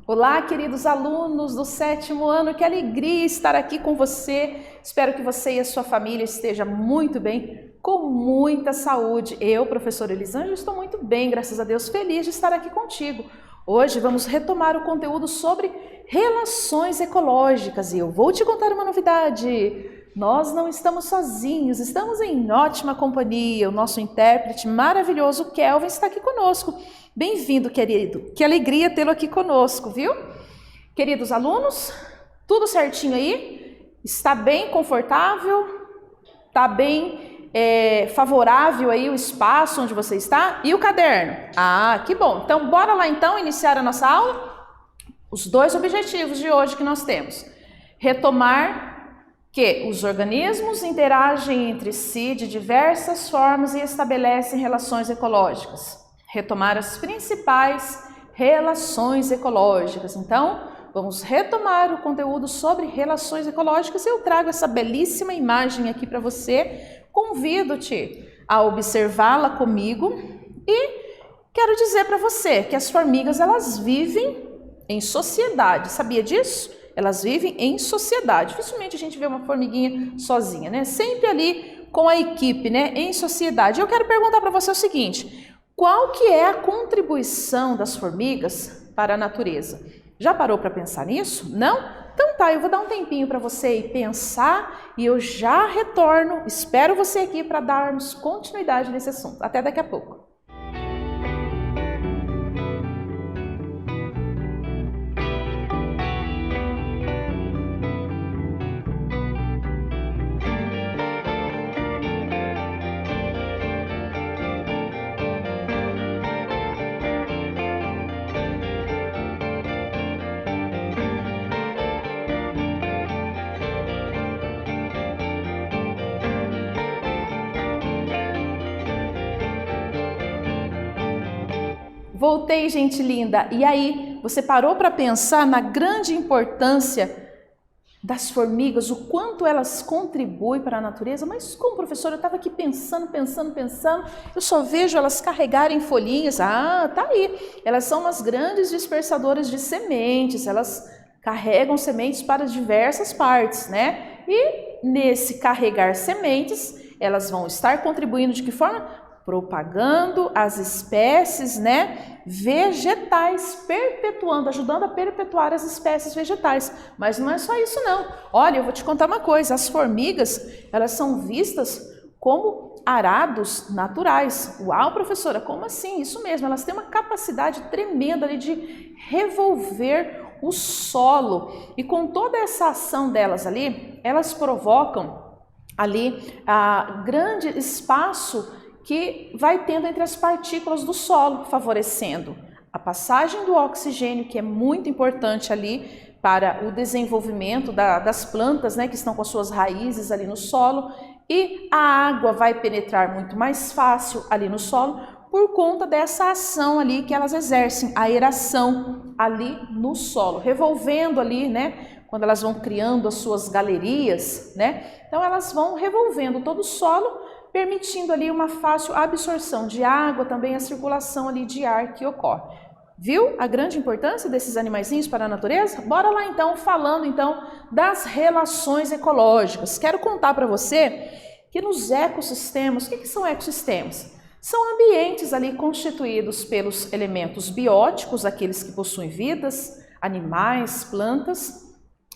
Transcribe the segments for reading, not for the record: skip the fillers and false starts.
Olá, queridos alunos do 7º ano, que alegria estar aqui com você. Espero que você e a sua família estejam muito bem, com muita saúde. Eu, professora Elisângela, estou muito bem, graças a Deus, feliz de estar aqui contigo. Hoje vamos retomar o conteúdo sobre relações ecológicas e eu vou te contar uma novidade. Nós não estamos sozinhos, estamos em ótima companhia. O nosso intérprete maravilhoso, Kelvin, está aqui conosco. Bem-vindo, querido. Que alegria tê-lo aqui conosco, viu? Queridos alunos, tudo certinho aí? Está bem confortável? Está bem favorável aí o espaço onde você está? E o caderno? Ah, que bom. Então, bora lá então iniciar a nossa aula? Os dois objetivos de hoje que nós temos. Retomar que os organismos interagem entre si de diversas formas e estabelecem relações ecológicas. Retomar as principais relações ecológicas. Então, vamos retomar o conteúdo sobre relações ecológicas. Eu trago essa belíssima imagem aqui para você. Convido-te a observá-la comigo e quero dizer para você que as formigas, elas vivem em sociedade. Sabia disso? Elas vivem em sociedade. Dificilmente a gente vê uma formiguinha sozinha, né? Sempre ali com a equipe, né? Em sociedade. Eu quero perguntar para você o seguinte: qual que é a contribuição das formigas para a natureza? Já parou para pensar nisso? Não? Então tá, eu vou dar um tempinho para você ir pensar e eu já retorno. Espero você aqui para darmos continuidade nesse assunto. Até daqui a pouco. Voltei, gente linda. E aí, você parou para pensar na grande importância das formigas, o quanto elas contribuem para a natureza? Mas como, professora, eu estava aqui pensando, eu só vejo elas carregarem folhinhas. Ah, tá aí. Elas são umas grandes dispersadoras de sementes, elas carregam sementes para diversas partes, né? E nesse carregar sementes, elas vão estar contribuindo de que forma? Propagando as espécies, né, vegetais, perpetuando, ajudando a perpetuar as espécies vegetais. Mas não é só isso não. Olha, eu vou te contar uma coisa, as formigas, elas são vistas como arados naturais. Uau, professora, como assim? Isso mesmo, elas têm uma capacidade tremenda ali de revolver o solo. E com toda essa ação delas ali, elas provocam ali grande espaço que vai tendo entre as partículas do solo, favorecendo a passagem do oxigênio, que é muito importante ali para o desenvolvimento das plantas, né, que estão com as suas raízes ali no solo, e a água vai penetrar muito mais fácil ali no solo por conta dessa ação ali que elas exercem, a aeração ali no solo, revolvendo ali, né, quando elas vão criando as suas galerias, né, então elas vão revolvendo todo o solo, permitindo ali uma fácil absorção de água, também a circulação ali de ar que ocorre. Viu a grande importância desses animaizinhos para a natureza? Bora lá então, falando então das relações ecológicas. Quero contar para você que nos ecossistemas, o que são ecossistemas? São ambientes ali constituídos pelos elementos bióticos, aqueles que possuem vidas, animais, plantas,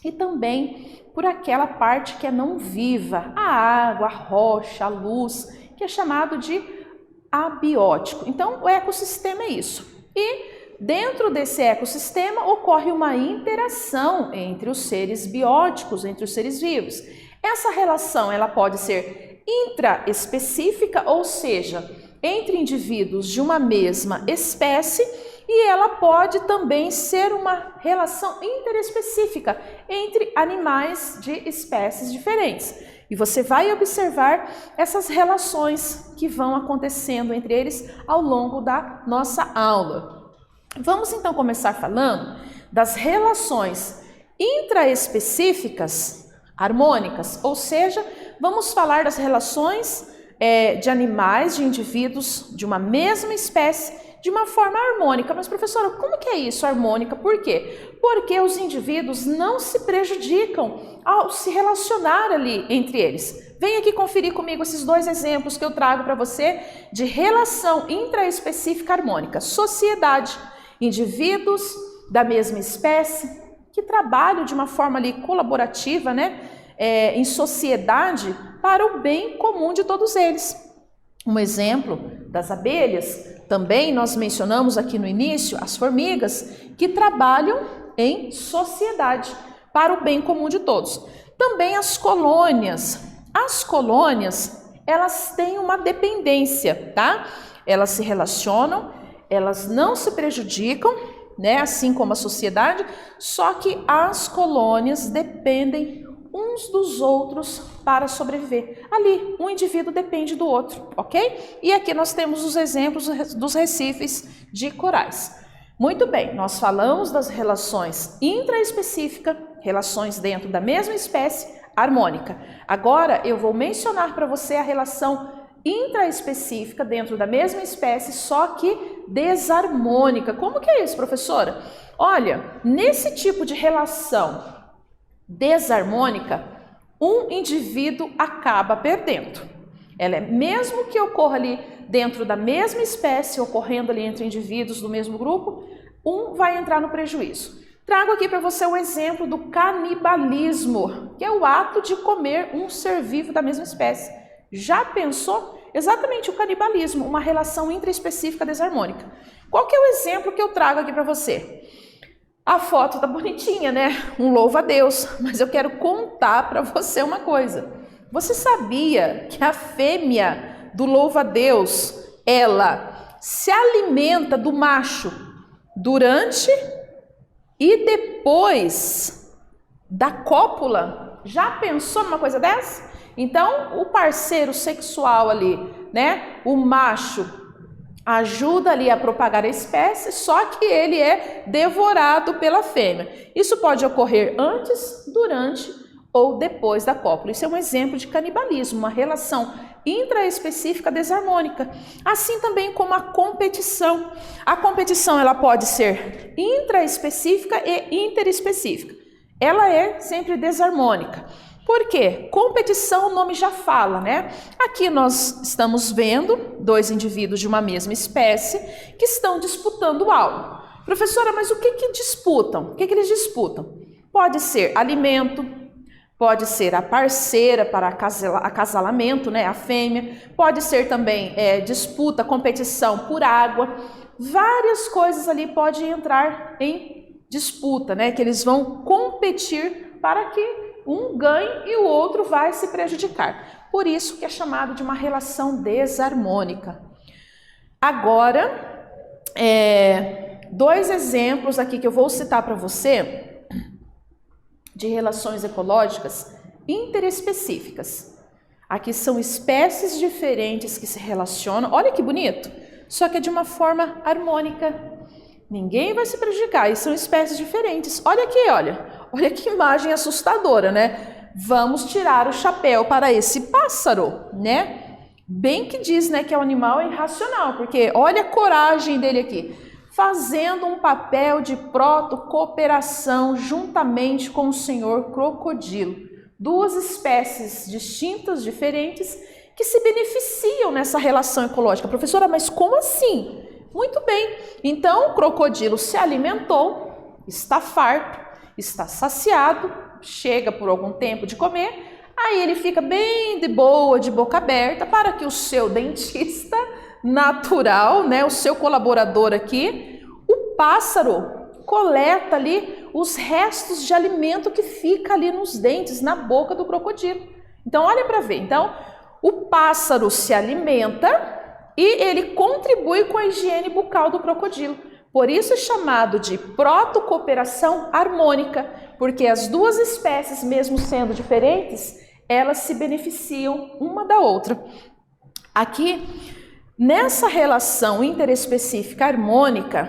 e também por aquela parte que é não viva, a água, a rocha, a luz, que é chamado de abiótico. Então, o ecossistema é isso. E dentro desse ecossistema ocorre uma interação entre os seres bióticos, entre os seres vivos. Essa relação ela pode ser intraespecífica, ou seja, entre indivíduos de uma mesma espécie, e ela pode também ser uma relação interespecífica entre animais de espécies diferentes. E você vai observar essas relações que vão acontecendo entre eles ao longo da nossa aula. Vamos então começar falando das relações intraespecíficas harmônicas, ou seja, vamos falar das relações de animais, de indivíduos de uma mesma espécie, de uma forma harmônica. Mas, professora, como que é isso, harmônica? Por quê? Porque os indivíduos não se prejudicam ao se relacionar ali entre eles. Vem aqui conferir comigo esses dois exemplos que eu trago para você de relação intraespecífica harmônica. Sociedade, indivíduos da mesma espécie que trabalham de uma forma ali colaborativa, né, em sociedade para o bem comum de todos eles. Um exemplo das abelhas, também nós mencionamos aqui no início, as formigas, que trabalham em sociedade para o bem comum de todos. Também as colônias. As colônias, elas têm uma dependência, tá? Elas se relacionam, elas não se prejudicam, né? Assim como a sociedade, só que as colônias dependem uns dos outros para sobreviver. Ali, um indivíduo depende do outro, ok? E aqui nós temos os exemplos dos recifes de corais. Muito bem, nós falamos das relações intraespecíficas, relações dentro da mesma espécie, harmônica. Agora eu vou mencionar para você a relação intraespecífica dentro da mesma espécie, só que desarmônica. Como que é isso, professora? Olha, nesse tipo de relação desarmônica, um indivíduo acaba perdendo. Ela é, mesmo que ocorra ali dentro da mesma espécie, ocorrendo ali entre indivíduos do mesmo grupo, um vai entrar no prejuízo. Trago aqui para você um exemplo do canibalismo, que é o ato de comer um ser vivo da mesma espécie. Já pensou? Exatamente o canibalismo, uma relação intraespecífica desarmônica. Qual que é o exemplo que eu trago aqui para você? A foto tá bonitinha, né? Um louva-a-Deus, mas eu quero contar para você uma coisa. Você sabia que a fêmea do louva-a-Deus, ela se alimenta do macho durante e depois da cópula? Já pensou numa coisa dessa? Então, o parceiro sexual ali, né? O macho ajuda ali a propagar a espécie, só que ele é devorado pela fêmea. Isso pode ocorrer antes, durante ou depois da cópula. Isso é um exemplo de canibalismo, uma relação intraespecífica desarmônica. Assim também como a competição. A competição ela pode ser intraespecífica e interespecífica. Ela é sempre desarmônica. Por quê? Competição, o nome já fala, né? Aqui nós estamos vendo dois indivíduos de uma mesma espécie que estão disputando algo. Professora, mas o que disputam? O que eles disputam? Pode ser alimento, pode ser a parceira para acasalamento, né? A fêmea, pode ser também disputa, competição por água. Várias coisas ali podem entrar em disputa, né? Que eles vão competir para que um ganhe e o outro vai se prejudicar. Por isso que é chamado de uma relação desarmônica. Agora, dois exemplos aqui que eu vou citar para você de relações ecológicas interespecíficas. Aqui são espécies diferentes que se relacionam. Olha que bonito! Só que é de uma forma harmônica. Ninguém vai se prejudicar, e são espécies diferentes. Olha aqui, olha que imagem assustadora, né? Vamos tirar o chapéu para esse pássaro, né? Bem que diz, né, que é um animal irracional, porque olha a coragem dele aqui, fazendo um papel de proto-cooperação juntamente com o senhor crocodilo. Duas espécies distintas, diferentes, que se beneficiam nessa relação ecológica. Professora, mas como assim? Muito bem, então o crocodilo se alimentou, está farto, está saciado, chega por algum tempo de comer, aí ele fica bem de boa, de boca aberta, para que o seu dentista natural, né, o seu colaborador aqui, o pássaro, coleta ali os restos de alimento que fica ali nos dentes, na boca do crocodilo. Então olha para ver, então o pássaro se alimenta e ele contribui com a higiene bucal do crocodilo. Por isso é chamado de proto-cooperação harmônica, porque as duas espécies, mesmo sendo diferentes, elas se beneficiam uma da outra. Aqui, nessa relação interespecífica harmônica,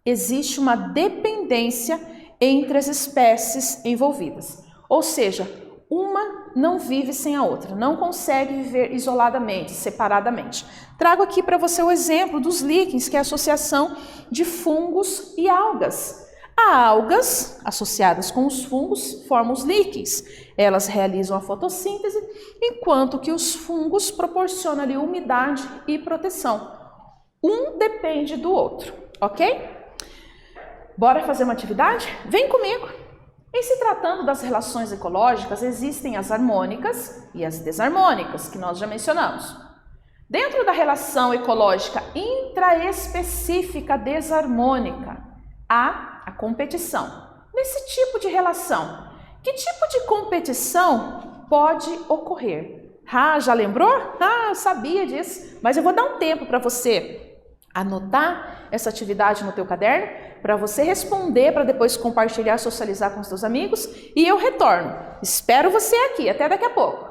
existe uma dependência entre as espécies envolvidas. Ou seja, uma não vive sem a outra, não consegue viver isoladamente, separadamente. Trago aqui para você o exemplo dos líquens, que é a associação de fungos e algas. As algas, associadas com os fungos, formam os líquens. Elas realizam a fotossíntese, enquanto que os fungos proporcionam ali umidade e proteção. Um depende do outro, ok? Bora fazer uma atividade? Vem comigo! Em se tratando das relações ecológicas, existem as harmônicas e as desarmônicas, que nós já mencionamos. Dentro da relação ecológica intraespecífica desarmônica, há a competição. Nesse tipo de relação, que tipo de competição pode ocorrer? Ah, já lembrou? Ah, eu sabia disso, mas eu vou dar um tempo para você anotar essa atividade no teu caderno, para você responder, para depois compartilhar, socializar com os teus amigos, e eu retorno. Espero você aqui, até daqui a pouco.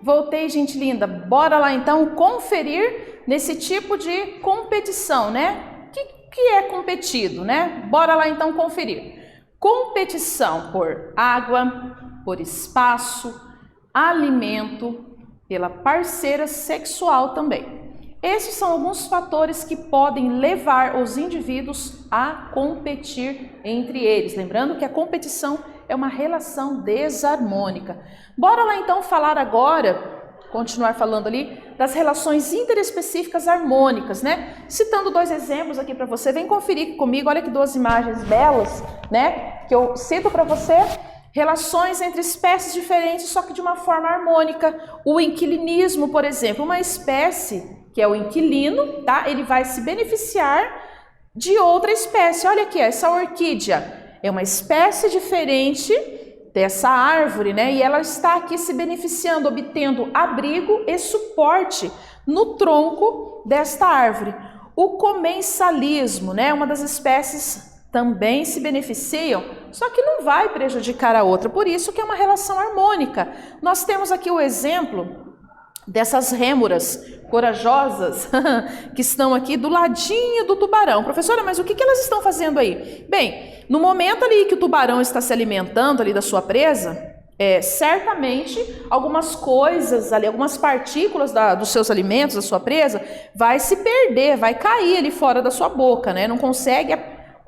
Voltei, gente linda. Bora lá então conferir nesse tipo de competição, né? O que é competido, né? Bora lá então conferir. Competição por água, por espaço, alimento, pela parceira sexual também. Esses são alguns fatores que podem levar os indivíduos a competir entre eles. Lembrando que a competição é uma relação desarmônica. Bora lá então falar agora, continuar falando ali, das relações interespecíficas harmônicas, né? Citando dois exemplos aqui para você, vem conferir comigo, olha que duas imagens belas, né? Que eu cito para você, relações entre espécies diferentes, só que de uma forma harmônica. O inquilinismo, por exemplo, uma espécie que é o inquilino, tá? Ele vai se beneficiar de outra espécie. Olha aqui, essa orquídea é uma espécie diferente dessa árvore, né? E ela está aqui se beneficiando, obtendo abrigo e suporte no tronco desta árvore. O comensalismo, né? Uma das espécies também se beneficiam, só que não vai prejudicar a outra, por isso que é uma relação harmônica. Nós temos aqui o exemplo dessas rêmoras corajosas que estão aqui do ladinho do tubarão. Professora, mas o que elas estão fazendo aí? Bem, no momento ali que o tubarão está se alimentando ali da sua presa, certamente algumas coisas ali, algumas partículas dos seus alimentos, da sua presa, vai se perder, vai cair ali fora da sua boca, né?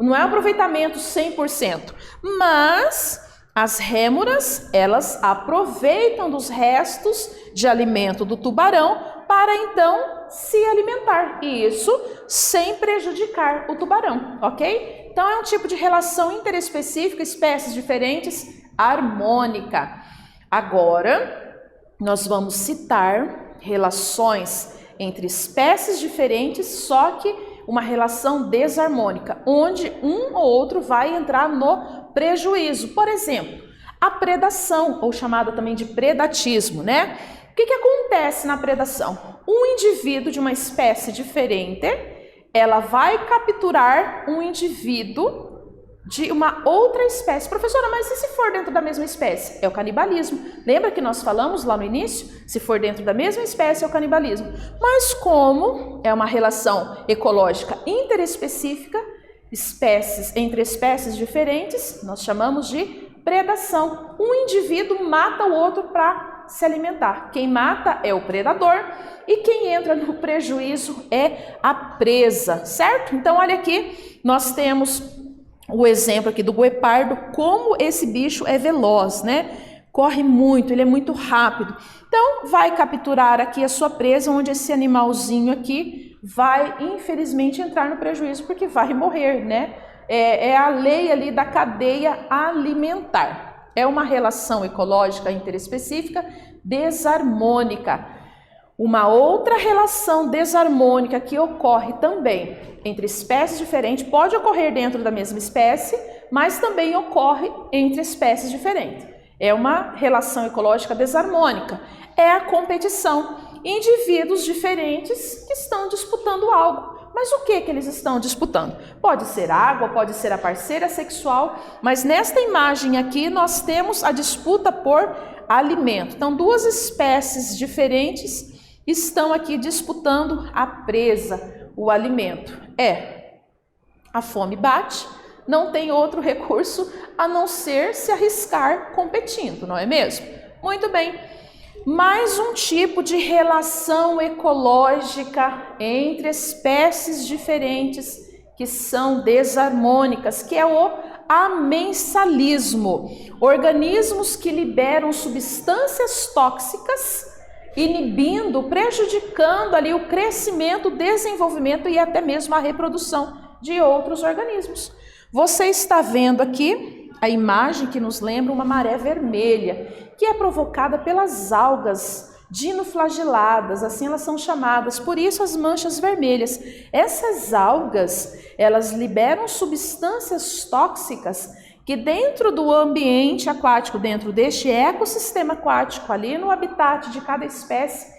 Não é aproveitamento 100%, mas as rêmoras, elas aproveitam dos restos de alimento do tubarão para então se alimentar, e isso sem prejudicar o tubarão, ok? Então é um tipo de relação interespecífica, espécies diferentes, harmônica. Agora, nós vamos citar relações entre espécies diferentes, só que uma relação desarmônica, onde um ou outro vai entrar no prejuízo. Por exemplo, a predação, ou chamada também de predatismo, né? O que acontece na predação? Um indivíduo de uma espécie diferente, ela vai capturar um indivíduo de uma outra espécie. Professora, mas e se for dentro da mesma espécie? É o canibalismo. Lembra que nós falamos lá no início? Se for dentro da mesma espécie, é o canibalismo. Mas como é uma relação ecológica interespecífica, entre espécies diferentes, nós chamamos de predação. Um indivíduo mata o outro para se alimentar. Quem mata é o predador e quem entra no prejuízo é a presa, certo? Então, olha aqui, nós temos o exemplo aqui do guepardo, como esse bicho é veloz, né? Corre muito, ele é muito rápido. Então, vai capturar aqui a sua presa, onde esse animalzinho aqui vai, infelizmente, entrar no prejuízo, porque vai morrer, né? É a lei ali da cadeia alimentar. É uma relação ecológica interespecífica desarmônica. Uma outra relação desarmônica que ocorre também entre espécies diferentes, pode ocorrer dentro da mesma espécie, mas também ocorre entre espécies diferentes. É uma relação ecológica desarmônica. É a competição. Indivíduos diferentes que estão disputando algo. Mas o que eles estão disputando? Pode ser água, pode ser a parceira sexual, mas nesta imagem aqui nós temos a disputa por alimento. Então, duas espécies diferentes estão aqui disputando a presa, o alimento. A fome bate, não tem outro recurso a não ser se arriscar competindo, não é mesmo? Muito bem. Mais um tipo de relação ecológica entre espécies diferentes que são desarmônicas, que é o amensalismo. Organismos que liberam substâncias tóxicas, inibindo, prejudicando ali o crescimento, o desenvolvimento e até mesmo a reprodução de outros organismos. Você está vendo aqui a imagem que nos lembra uma maré vermelha, que é provocada pelas algas dinoflageladas, assim elas são chamadas, por isso as manchas vermelhas. Essas algas, elas liberam substâncias tóxicas que dentro do ambiente aquático, dentro deste ecossistema aquático, ali no habitat de cada espécie,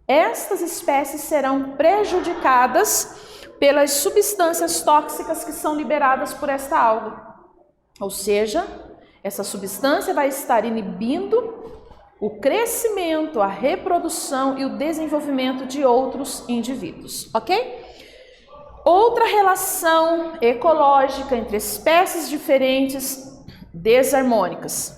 estas espécies serão prejudicadas pelas substâncias tóxicas que são liberadas por esta alga. Ou seja, essa substância vai estar inibindo o crescimento, a reprodução e o desenvolvimento de outros indivíduos, ok? Outra relação ecológica entre espécies diferentes desarmônicas.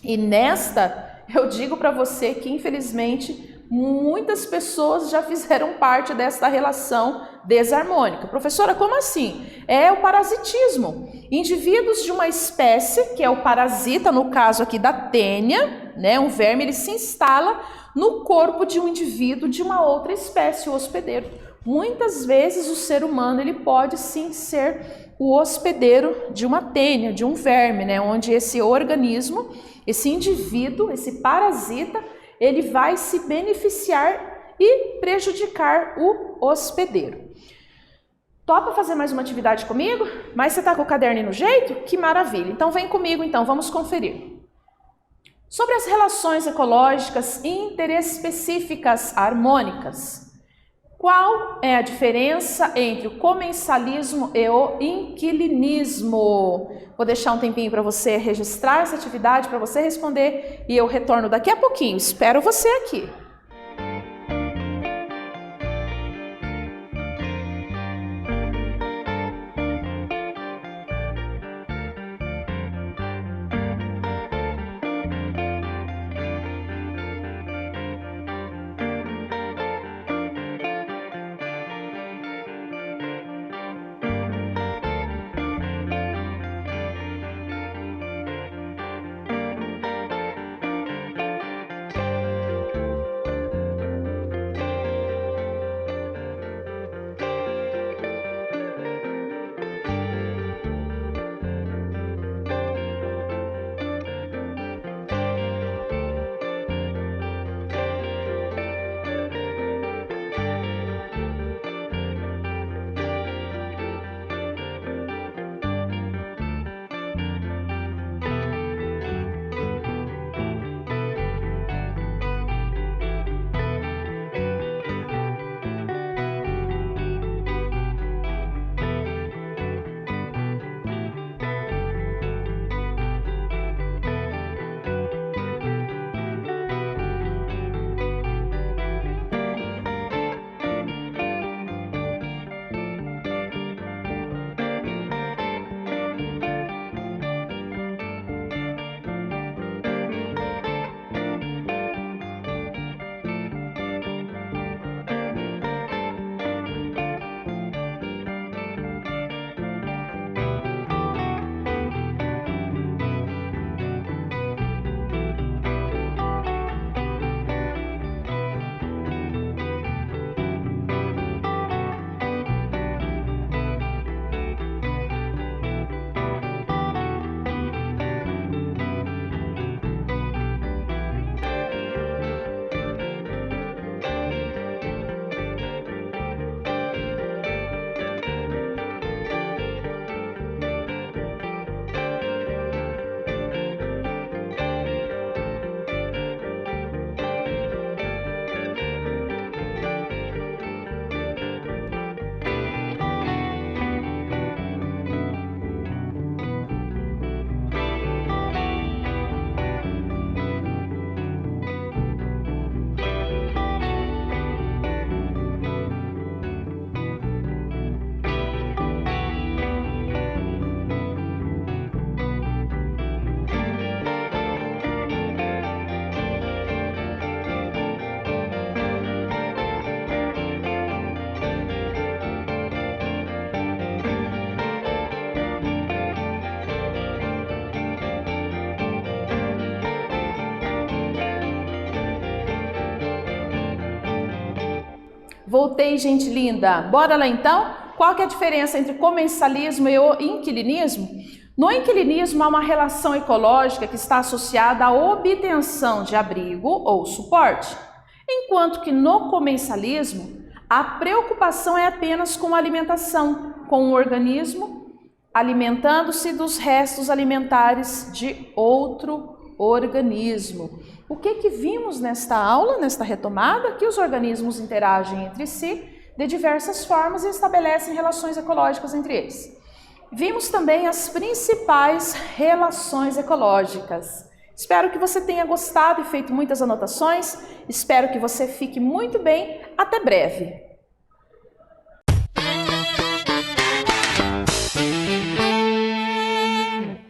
E nesta, eu digo para você que infelizmente muitas pessoas já fizeram parte dessa relação desarmônica. Professora, como assim? É o parasitismo. Indivíduos de uma espécie, que é o parasita, no caso aqui da tênia, né, um verme, ele se instala no corpo de um indivíduo de uma outra espécie, o hospedeiro. Muitas vezes o ser humano ele pode sim ser o hospedeiro de uma tênia, de um verme, né, onde esse organismo, esse indivíduo, esse parasita, ele vai se beneficiar e prejudicar o hospedeiro. Topa fazer mais uma atividade comigo? Mas você está com o caderno no jeito? Que maravilha! Então vem comigo então, vamos conferir. Sobre as relações ecológicas interespecíficas harmônicas. Qual é a diferença entre o comensalismo e o inquilinismo? Vou deixar um tempinho para você registrar essa atividade, para você responder, e eu retorno daqui a pouquinho. Espero você aqui. Voltei, gente linda. Bora lá então? Qual que é a diferença entre comensalismo e o inquilinismo? No inquilinismo há uma relação ecológica que está associada à obtenção de abrigo ou suporte, enquanto que no comensalismo a preocupação é apenas com a alimentação, com o organismo alimentando-se dos restos alimentares de outro organismo. O que vimos nesta aula, nesta retomada? Que os organismos interagem entre si de diversas formas e estabelecem relações ecológicas entre eles. Vimos também as principais relações ecológicas. Espero que você tenha gostado e feito muitas anotações. Espero que você fique muito bem. Até breve!